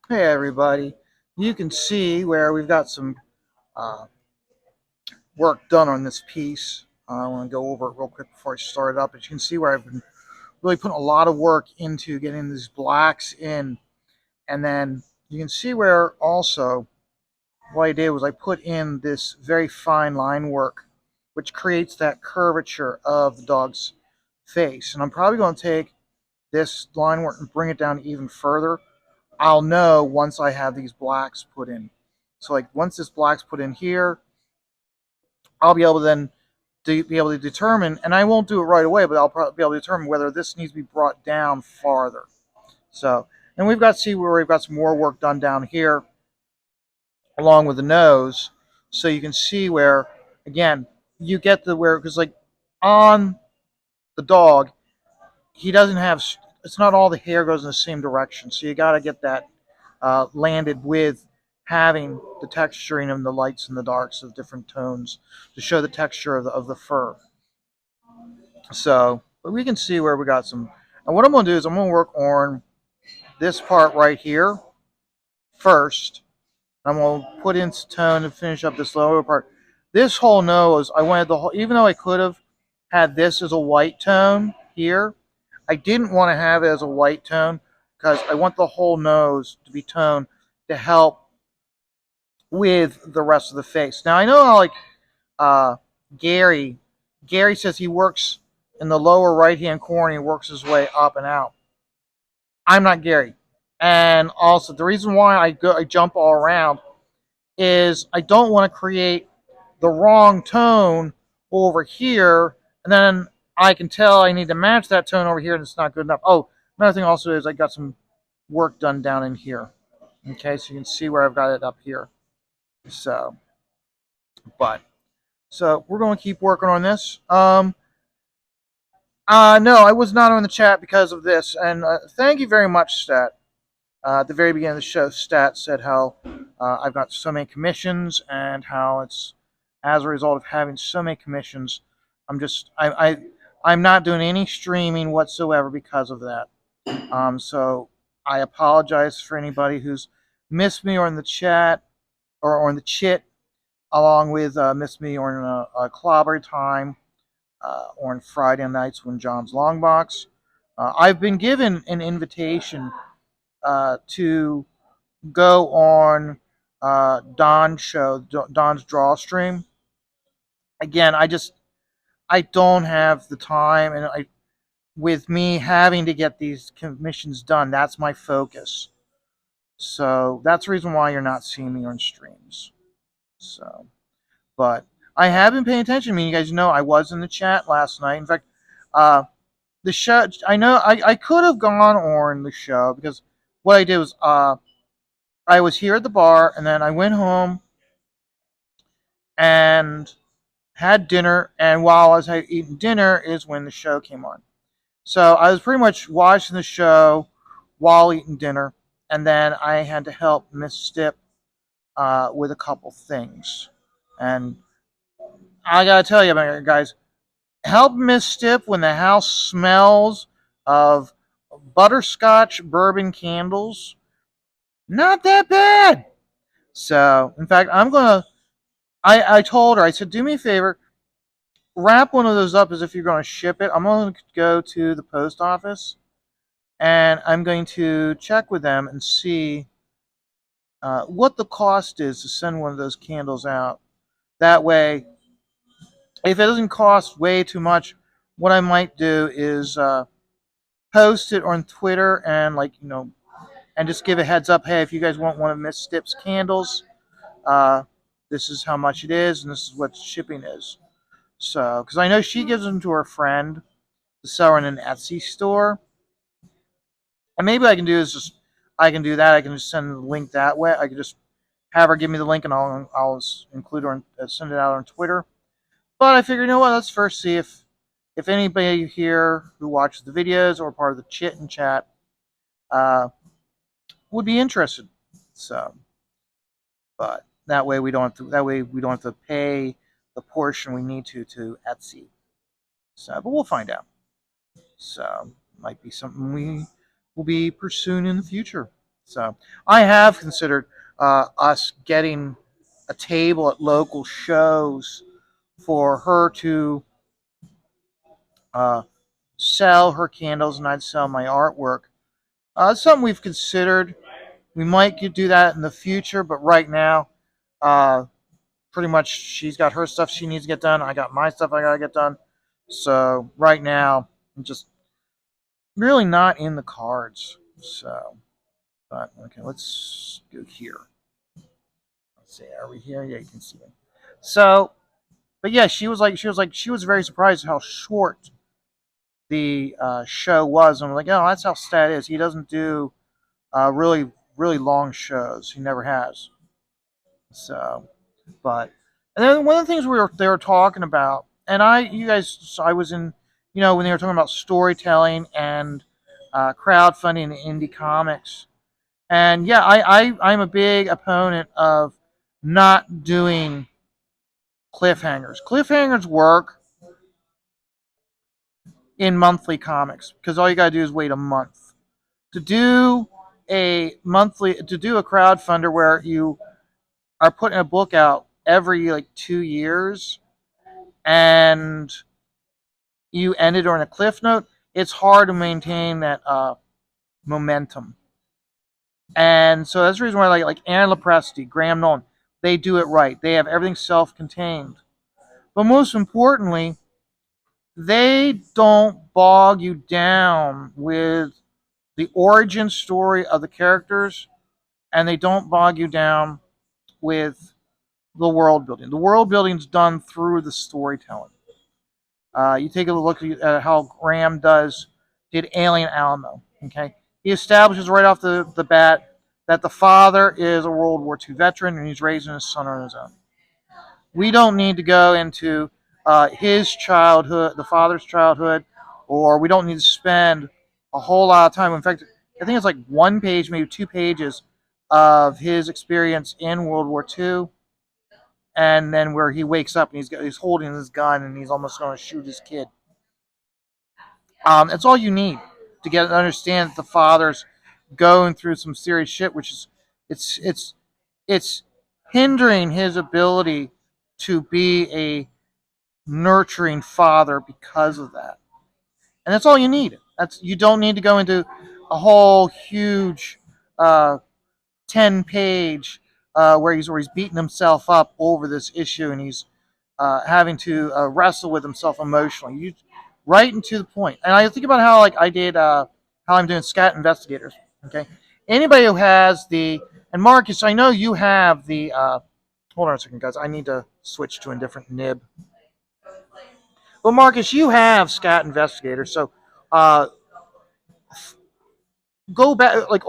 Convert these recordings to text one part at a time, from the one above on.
Hey everybody, you can see where we've got some uh, work done on this piece. I want to go over it real quick before I start it up. As you can see where I've been really putting a lot of work into getting these blacks in. And then you can see where also what I did was I put in this very fine line work, which creates that curvature of the dog's face. And I'm probably going to take this line work and bring it down even further. I'll know once I have these blacks put in. So like once this black's put in here, I'll be able to then be able to determine, and I won't do it right away, but I'll probably be able to determine whether this needs to be brought down farther. So, and we've got to see where we've got some more work done down here along with the nose. So you can see where, again, you get the where, because like on the dog, he doesn't have, it's not all the hair goes in the same direction. So you got to get that landed with having the texturing and the lights and the darks of different tones to show the texture of the fur. So, but we can see where we got some. And what I'm going to do is I'm going to work on this part right here first. I'm going to put in tone and finish up this lower part. This whole nose, I wanted the whole, even though I could have had this as a white tone here, I didn't want to have it as a white tone because I want the whole nose to be toned to help with the rest of the face. Now I know how like uh, Gary, Gary says he works in the lower right hand corner. He works his way up and out. I'm not Gary, and also the reason why I jump all around is I don't want to create the wrong tone over here, and then I can tell I need to match that tone over here, and it's not good enough. Oh, another thing also is I got some work done down in here. Okay, so you can see where I've got it up here. So, but so we're going to keep working on this. No, I was not on the chat because of this, and thank you very much, Stat. At the very beginning of the show, Stat said how I've got so many commissions and how it's as a result of having so many commissions, I'm not doing any streaming whatsoever because of that. So I apologize for anybody who's missed me or in the chat or in the chit, along with missed me or in a clobber time on Friday nights when John's Long Box. I've been given an invitation to go on Don's show, Don's Draw Stream. Again, I don't have the time, and I with me having to get these commissions done, that's my focus. So that's the reason why you're not seeing me on streams. So, but I have been paying attention. I mean, you guys know I was in the chat last night. In fact, uh, the show. I know I could have gone on the show because what I did was I was here at the bar and then I went home and had dinner. And while I was eating dinner is when the show came on. So I was pretty much watching the show while eating dinner, and then I had to help Miss Stip with a couple things. And I gotta tell you, guys, help Miss Stip when the house smells of butterscotch bourbon candles. Not that bad. So, in fact, I told her, I said, do me a favor, wrap one of those up as if you're going to ship it. I'm going to go to the post office and I'm going to check with them and see what the cost is to send one of those candles out. That way, if it doesn't cost way too much, what I might do is post it on Twitter and and just give a heads up. Hey, if you guys want one of Miss Stip's candles, uh, this is how much it is, and this is what shipping is. So, because I know she gives them to her friend to sell her in an Etsy store, and maybe I can do is just I can do that. I can just send the link that way. I can just have her give me the link, and I'll include her and send it out on Twitter. But I figured, you know what? Let's first see if anybody here who watches the videos or part of the chit and chat uh, would be interested. So, but that way we don't have to pay the portion we need to Etsy. So, but we'll find out. So, might be something we will be pursuing in the future. So I have considered us getting a table at local shows for her to uh, sell her candles and I'd sell my artwork. It's something we've considered. We might do that in the future, but right now, uh, pretty much she's got her stuff she needs to get done. I got my stuff I gotta get done. So right now, I'm just really not in the cards. So, but okay, let's go here. Let's see, are we here? Yeah, you can see me. So, but yeah, she was very surprised how short the show was. And I'm like, oh, that's how Stat is. He doesn't do really long shows. He never has. So, but and then one of the things they were talking about, and you guys, so I was in, when they were talking about storytelling and crowdfunding and indie comics, and yeah, I'm a big opponent of not doing cliffhangers. Cliffhangers work in monthly comics because all you gotta do is wait a month to do to do a crowdfunder where you are putting a book out every like 2 years and you end it on a cliff note. It's hard to maintain that momentum, and so that's the reason why like Anna Lepresti, Graham Nolan, they do it right. They have everything self-contained, but most importantly, they don't bog you down with the origin story of the characters, and they don't bog you down with the world building. The world building is done through the storytelling. You take a look at how Graham did Alien Alamo. Okay, he establishes right off the bat that the father is a World War II veteran and he's raising his son on his own. We don't need to go into his childhood, the father's childhood, or we don't need to spend a whole lot of time. In fact, I think it's like 1 page, maybe 2 pages of his experience in World War II, and then where he wakes up and he's holding his gun and he's almost going to shoot his kid. That's all you need to get to understand that the father's going through some serious shit, which is it's it's it's hindering his ability to be a nurturing father because of that. And that's all you need. You don't need to go into a whole huge 10 page where he's beating himself up over this issue and he's having to wrestle with himself emotionally. You right into the point. And I think about how like I did how I'm doing Scat Investigators. Okay, anybody who has the and Marcus, I know you have the. Hold on a second, guys. I need to switch to a different nib. Well, Marcus, you have Scat Investigators, so uh, go back, like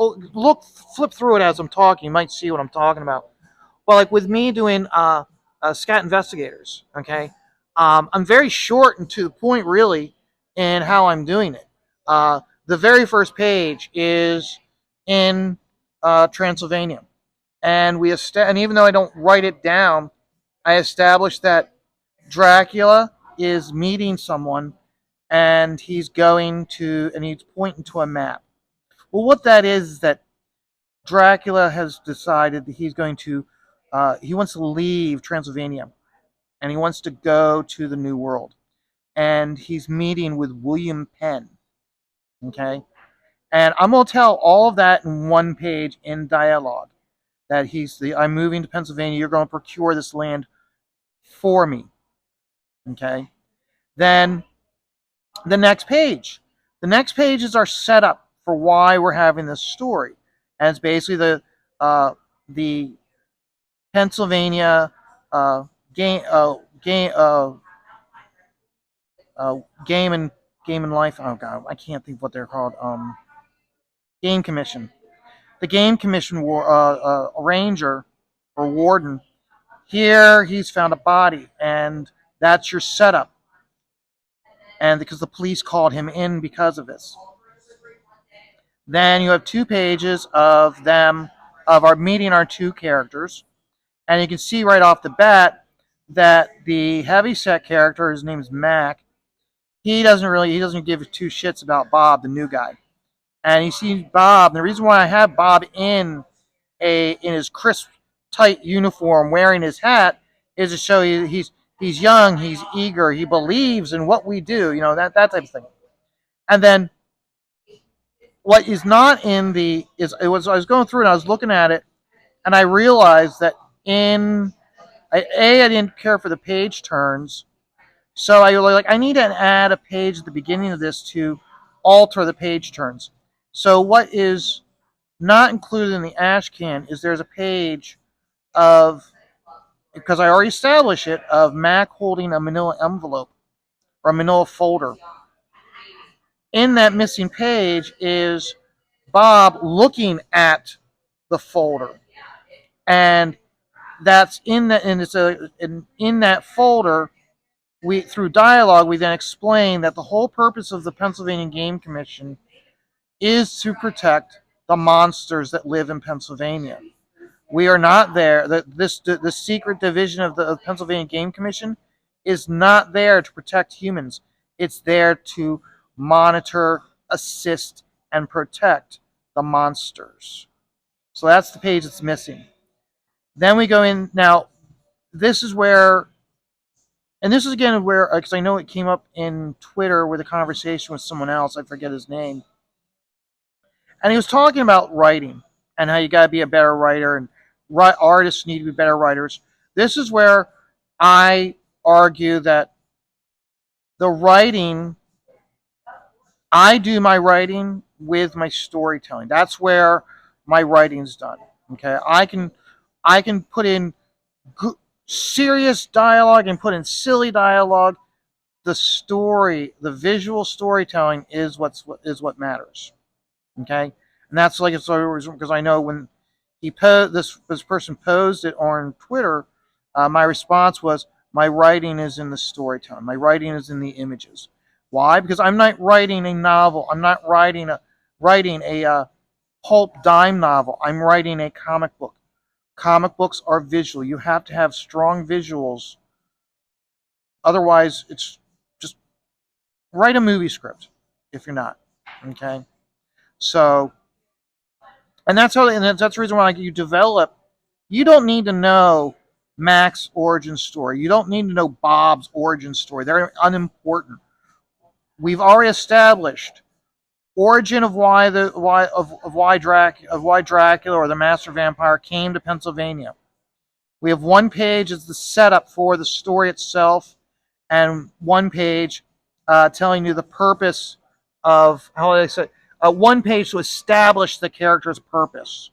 flip through it as I'm talking. You might see what I'm talking about. Well, like with me doing Scat Investigators, okay, I'm very short and to the point, really, in how I'm doing it. The very first page is in Transylvania, and and even though I don't write it down, I established that Dracula is meeting someone, and he's pointing to a map. Well, what that is that Dracula has decided that he wants to leave Transylvania and he wants to go to the New World. And he's meeting with William Penn. Okay? And I'm going to tell all of that in 1 page in dialogue. That I'm moving to Pennsylvania. You're going to procure this land for me. Okay? Then the next page. The next page is our setup for why we're having this story. And it's basically the Pennsylvania uh, game game uh, game and game and life. Oh god, I can't think what they're called. Game commission. The game commission ranger or warden. Here he's found a body, and that's your setup. And because the police called him in because of this. Then you have 2 pages of our meeting our two characters, and you can see right off the bat that the heavyset character, his name is Mac, he doesn't give two shits about Bob, the new guy. and you see Bob. And the reason why I have Bob in his crisp, tight uniform, wearing his hat, is to show you he's young, he's eager, he believes in what we do. That type of thing. And then what is not in the is it was I was going through and I was looking at it, and I realized that in I didn't care for the page turns, so I was like, I need to add a page at the beginning of this to alter the page turns. So what is not included in the ash can is there's a page of, because I already established it, of Mac holding a manila envelope or a manila folder. In that missing page is Bob looking at the folder, and that's in the and it's a in that folder. We, through dialogue, we then explain that the whole purpose of the Pennsylvania Game Commission is to protect the monsters that live in Pennsylvania. We are not there. The secret division of the Pennsylvania Game Commission is not there to protect humans. It's there to monitor, assist, and protect the monsters. So that's the page that's missing. Then we go in. Now, this is where, and this is again where, because I know it came up in Twitter with a conversation with someone else. I forget his name. And he was talking about writing and how you got to be a better writer, and artists need to be better writers. This is where I argue that the writing, I do my writing with my storytelling. That's where my writing's done. Okay, I can put in serious dialogue and put in silly dialogue. The story, the visual storytelling is what matters. Okay, and that's like it's because I know when this person posed it on Twitter, my response was, my writing is in the storytelling. My writing is in the images. Why? Because I'm not writing a novel. I'm not writing a pulp dime novel. I'm writing a comic book. Comic books are visual. You have to have strong visuals. Otherwise, it's just write a movie script if you're not. Okay, so, and that's the reason why you develop. You don't need to know Mac's origin story. You don't need to know Bob's origin story. They're unimportant. We've already established origin of why Dracula or the Master Vampire came to Pennsylvania. We have one page as the setup for the story itself, and one page telling you the purpose of how I say. One page to establish the character's purpose.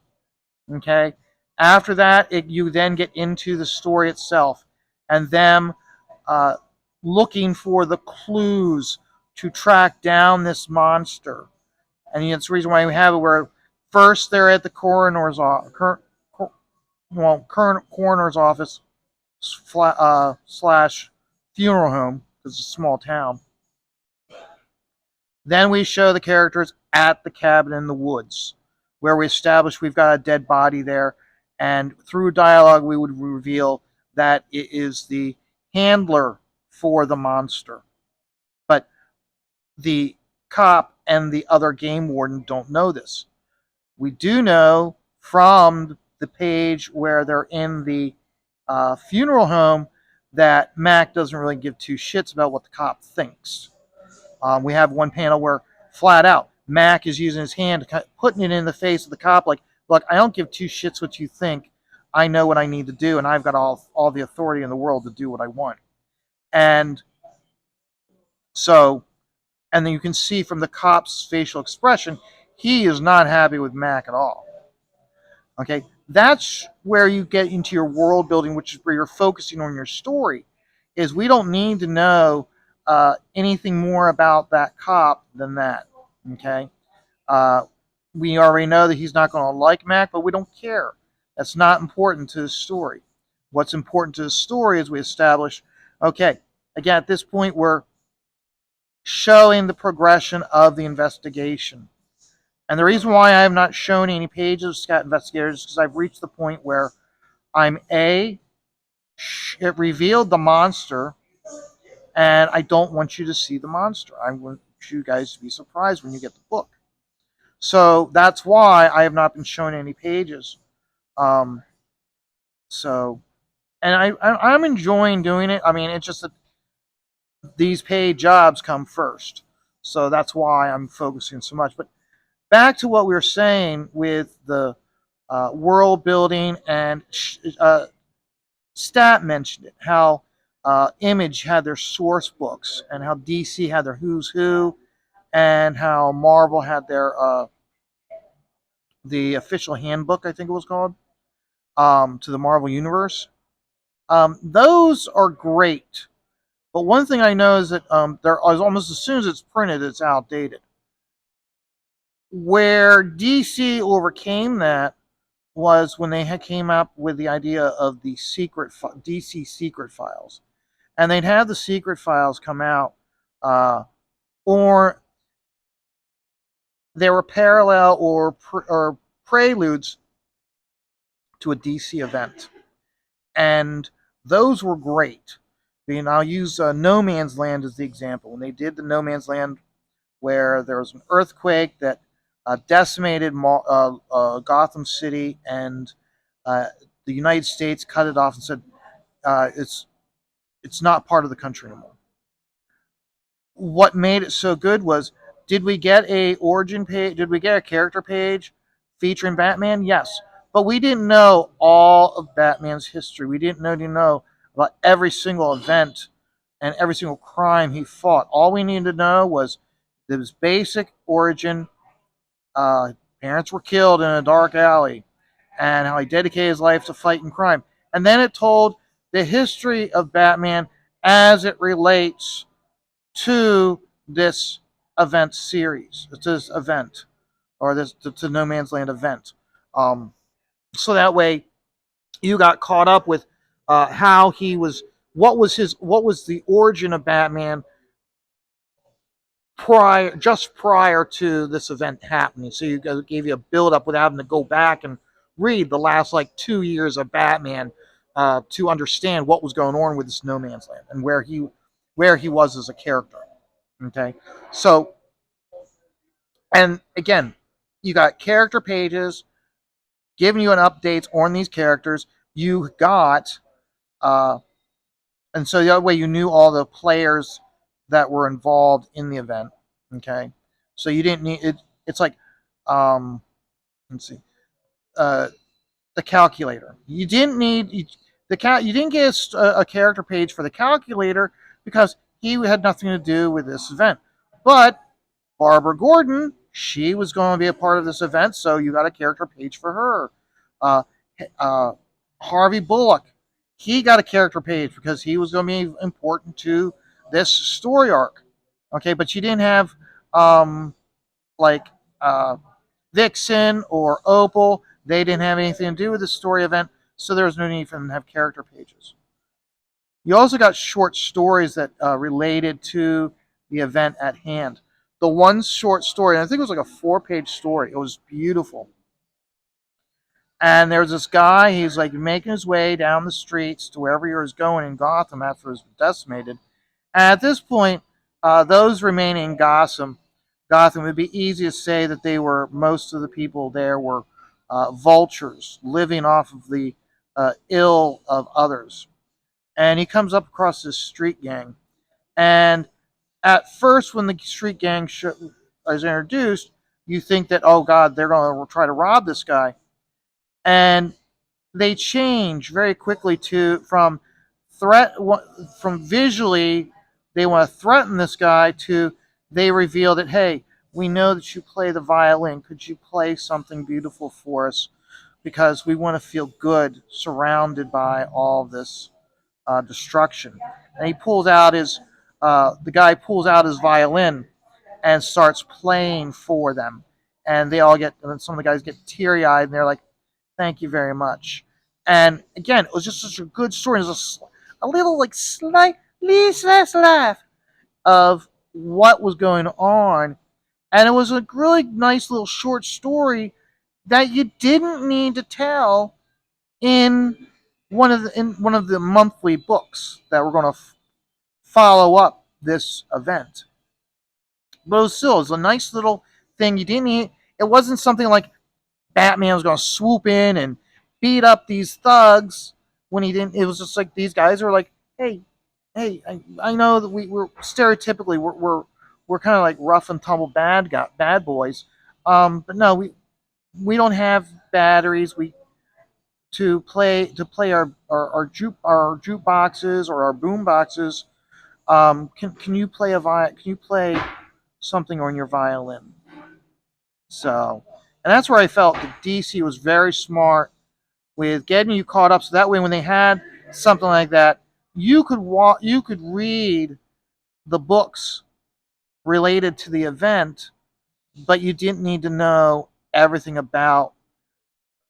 Okay. After that, you then get into the story itself, and them uh, looking for the clues to track down this monster. And that's the reason why we have it where first they're at the current coroner's office slash funeral home, because it's a small town. Then we show the characters at the cabin in the woods, where we establish we've got a dead body there, and through dialogue we would reveal that it is the handler for the monster. But the cop and the other game warden don't know this. We do know from the page where they're in the funeral home that Mac doesn't really give two shits about what the cop thinks. We have one panel where, flat out, Mac is using his hand, putting it in the face of the cop, like, look, I don't give two shits what you think. I know what I need to do, and I've got all the authority in the world to do what I want. And so, and then you can see from the cop's facial expression, he is not happy with Mac at all. Okay, that's where you get into your world building, which is where you're focusing on your story. Is we don't need to know anything more about that cop than that. Okay, uh, we already know that he's not going to like Mac, but we don't care. That's not important to the story. What's important to the story is we establish, okay, again, at this point, we're showing the progression of the investigation. And the reason why I have not shown any pages of Scout Investigators is because I've reached the point where it revealed the monster, and I don't want you to see the monster. I want you guys to be surprised when you get the book. So that's why I have not been shown any pages. Um, so, and I'm enjoying doing it. I mean, it's just that these paid jobs come first. So that's why I'm focusing so much. But back to what we were saying with the world building, and Stat mentioned it, how Image had their source books, and how DC had their Who's Who, and how Marvel had their the official handbook, I think it was called, to the Marvel Universe. Those are great, but one thing I know is that there is almost as soon as it's printed, it's outdated. Where DC overcame that was when they had came up with the idea of the DC secret files, and they'd have the secret files come out, uh, or they were parallel or preludes to a DC event, and those were great. And I'll use No Man's Land as the example. When they did the No Man's Land, where there was an earthquake that decimated Gotham City, and uh, the United States cut it off and said it's not part of the country anymore. What made it so good was, did we get a origin page? Did we get a character page featuring Batman? Yes, but we didn't know all of Batman's history. We didn't know about every single event and every single crime he fought. All we needed to know was his basic origin. Parents were killed in a dark alley, and how he dedicated his life to fighting crime. And then it told the history of Batman as it relates to this event series, to this event, or this to No Man's Land event. Um, so that way you got caught up with how he was, what was the origin of Batman just prior to this event happening. So you gave you a build up without having to go back and read the last like 2 years of Batman to understand what was going on with this No Man's Land and where he was as a character. Okay, so, and again, you got character pages giving you an updates on these characters. You got uh, and so the other way you knew all the players that were involved in the event. Okay, so you didn't need it. It's like, um, let's see, uh, the calculator. You didn't need You didn't get a character page for the calculator because he had nothing to do with this event. But Barbara Gordon, she was going to be a part of this event, so you got a character page for her. Uh, uh, Harvey Bullock, he got a character page because he was going to be important to this story arc. Okay, but you didn't have um, like uh, Vixen or Opal. They didn't have anything to do with the story event, so there was no need for them to have character pages. You also got short stories that related to the event at hand. The one short story, and I think it was like a 4-page story. It was beautiful. And there was this guy. He's like making his way down the streets to wherever he was going in Gotham after it was decimated. And at this point, those remaining in Gotham, would be easy to say that they were, most of the people there were vultures living off of the ill of others. And he comes up across this street gang. And at first, when the street gang is introduced, you think that, oh God, they're going to try to rob this guy. And they change very quickly to threat from visually they want to threaten this guy to they reveal that, hey, we know that you play the violin. Could you play something beautiful for us? Because we want to feel good surrounded by all this destruction. And he pulls out the guy pulls out his violin and starts playing for them. And they all get, and some of the guys get teary eyed and they're like, thank you very much. And again, it was just such a good story. It was a little like slightly less laugh of what was going on. And it was a really nice little short story that you didn't need to tell in one of the monthly books that were going to follow up this event. But it was still, it was a nice little thing. You didn't need. it wasn't something like Batman was going to swoop in and beat up these thugs when he didn't. It was just like these guys were like, hey, I know that we're stereotypically we're kind of like rough and tumble bad boys, but no, we don't have batteries. We to play our jukeboxes or our boom boxes. Can you play can you play something on your violin? So, and that's where I felt that DC was very smart with getting you caught up. So that way, when they had something like that, you could read the books related to the event, but you didn't need to know everything about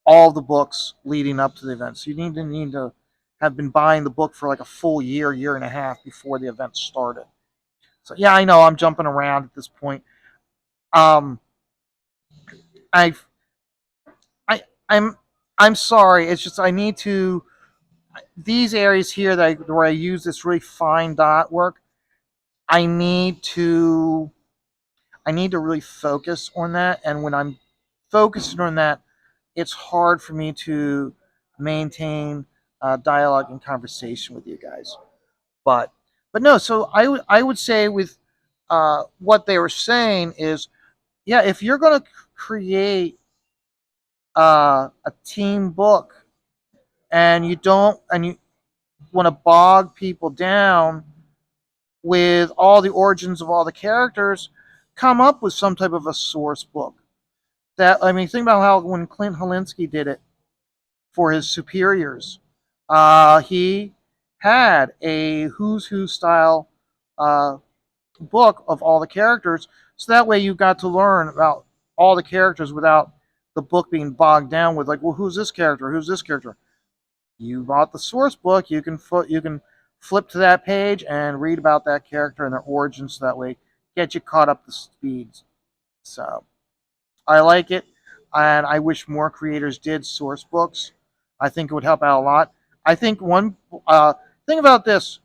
all the books leading up to the event. So you need to have been buying the book for like a full year and a half before the event started. So yeah, I know I'm jumping around at this point. Um, I I I'm I'm sorry. It's just I need to these areas here where I use this really fine dot work. I need to I need to really focus on that, and when I'm focusing on that, it's hard for me to maintain dialogue and conversation with you guys. But but no, so I would say with what they were saying is, yeah, if you're going to create a team book and you want to bog people down with all the origins of all the characters, come up with some type of a source book. That I mean, think about how when Clint Holinsky did it for his superiors, he had a Who's Who style uh, book of all the characters, so that way you got to learn about all the characters without the book being bogged down with like, well, who's this character? Who's this character? You bought the source book, you can flip to that page and read about that character and their origins. So that way, get you caught up to speed. So I like it, and I wish more creators did source books. I think it would help out a lot. I think one thing about this,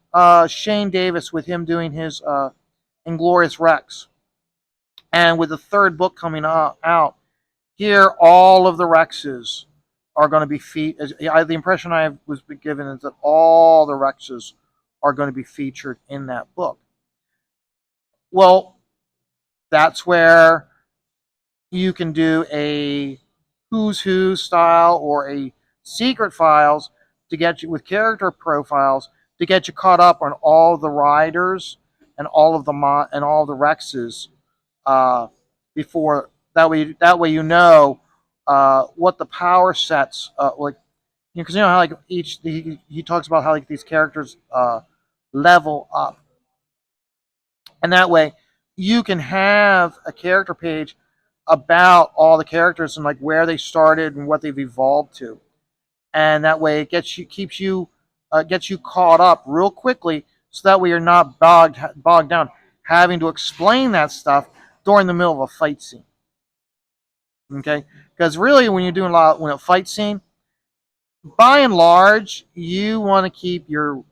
Shane Davis with him doing his Inglorious Rex, and with the third book coming out, here all of the Rexes are going to be the impression I was given is that all the Rexes are going to be featured in that book. Well, that's where you can do a Who's Who style or a Secret Files to get you with character profiles to get you caught up on all the riders and and all the Rexes before that way you know what the power sets like because you know how like he talks about how like these characters level up, and that way you can have a character page about all the characters and like where they started and what they've evolved to, and that way it gets you caught up real quickly, so that way you're not bogged down having to explain that stuff during the middle of a fight scene. Okay, because really when you're doing when a fight scene, by and large, you want to keep your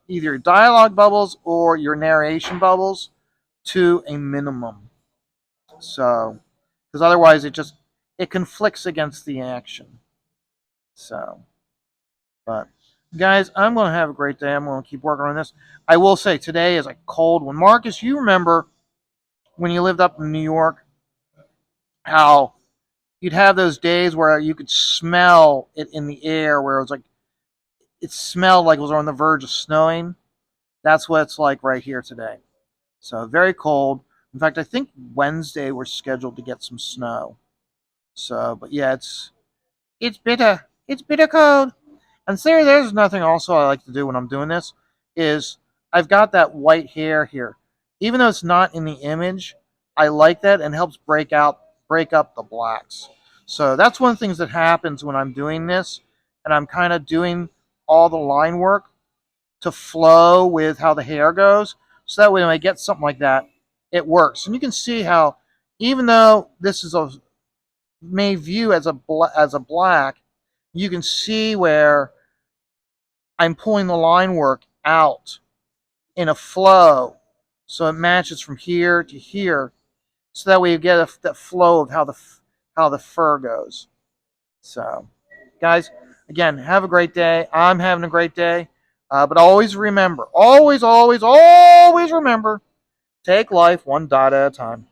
either dialogue bubbles or your narration bubbles to a minimum. So, because otherwise it conflicts against the action. So, but guys, I'm going to have a great day. I'm going to keep working on this. I will say today is a cold one. Marcus, you remember when you lived up in New York, how you'd have those days where you could smell it in the air, where it was like it smelled like it was on the verge of snowing. That's what it's like right here today. So very cold. In fact, I think Wednesday we're scheduled to get some snow. So, but yeah, it's bitter. It's bitter cold. And there's nothing also I like to do when I'm doing this is I've got that white hair here. Even though it's not in the image, I like that and helps break up the blacks. So that's one of the things that happens when I'm doing this and I'm kind of doing all the line work to flow with how the hair goes. So that way when I get something like that, it works. And you can see how even though this is a may view as as a black, you can see where I'm pulling the line work out in a flow so it matches from here to here. so that way you get that flow of how the fur goes. So, guys, again, have a great day. I'm having a great day. But always remember, always remember, take life one dot at a time.